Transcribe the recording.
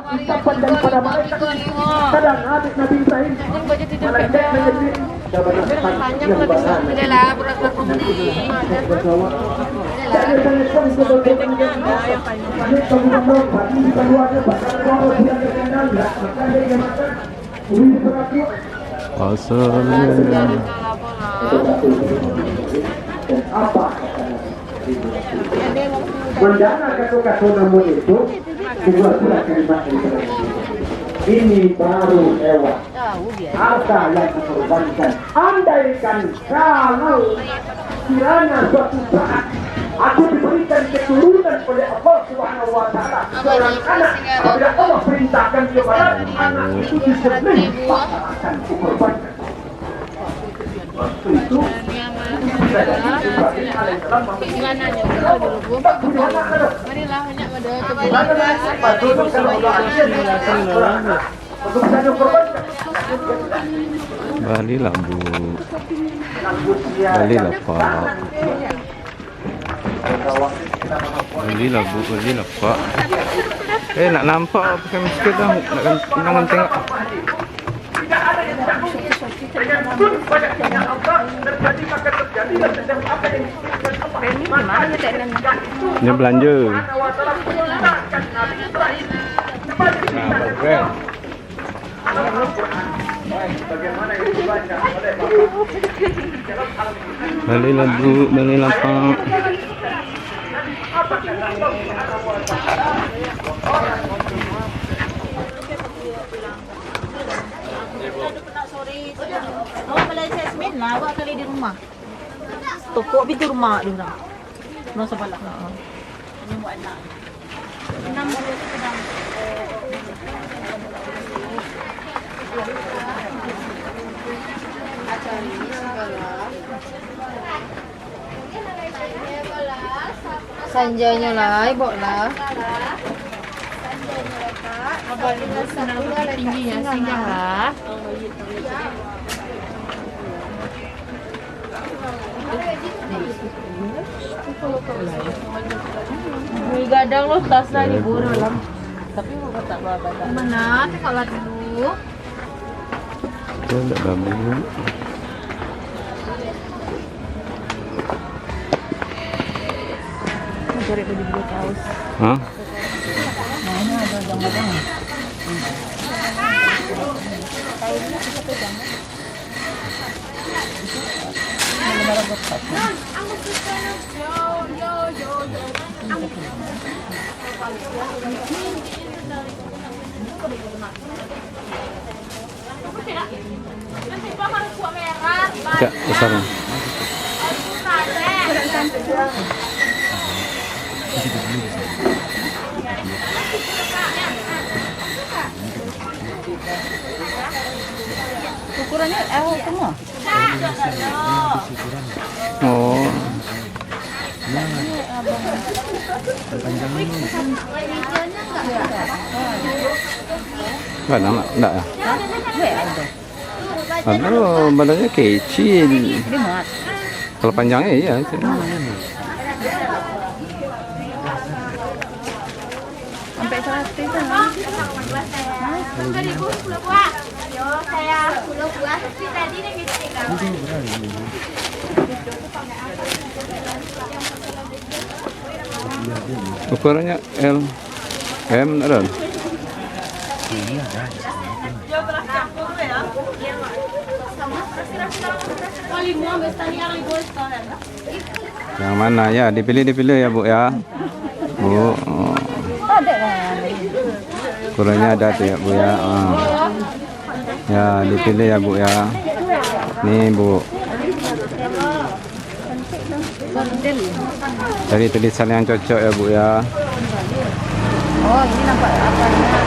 ucapan daripada malaikat. Kadang habis Nabi Ibrahim malaikat menyebut panjang lebih sudah lah berat-berat pembeli. apa mendana kata-kata namun itu sebuah surat kalimat ini baru hewan harta yang dikorbankan. Andaikan kalau kiranya suatu saat aku diberikan keturunan oleh Allah Subhanahu wa taala seorang anak, apabila Allah perintahkan kepada anak itu disembelih, maka akan dikorbankan. Waktu itu Marilah banyak pada Bali lah bu, Bali lah pak, Bali lah bu, Bali lah pak. Nak nampak pakai masker dah, nak tengok. tidak ada yang jatuh dengan pun banyaknya Allah terjadi maka terjadi dan sedang apa yang disebutkan Allah Dia belanja. Bagaimana yang dibaca oleh Bali lah bu, Bali lah pak. Oh, Malaysia Jasmine lah, awak kali di rumah. Toko di rumah dia orang. Masa balak. Ini buat anak. 60 sedang. Sanjanya lah, ibu lah. Tingginya singgah lah. Gadang lo tas lah di dalam. Tapi mau tak bawa. Mana? Sekolah dulu. Dia tak babu. Cari baju kaos. Hah? Nah, ini ada gambar-gambar. Kainnya satu jam. Lembaran kertas. Cak, besarnya. Ukurannya L semua. Oh. Enggak nama, enggak ya? Aduh, badannya kecil. Kalau panjangnya iya. Sampai 100 kan. Dari buah buah. Yo, saya buah tapi tadi nih gitu kan. Ukurannya L, M ada. Yang mana ya? Dipilih ya bu ya. Bu. Oh. Ukurannya ada tuh ya bu ya. Oh. Ya dipilih ya bu ya. Nih bu. Cari tulisan yang cocok ya bu ya. Oh, ini nampak apanya?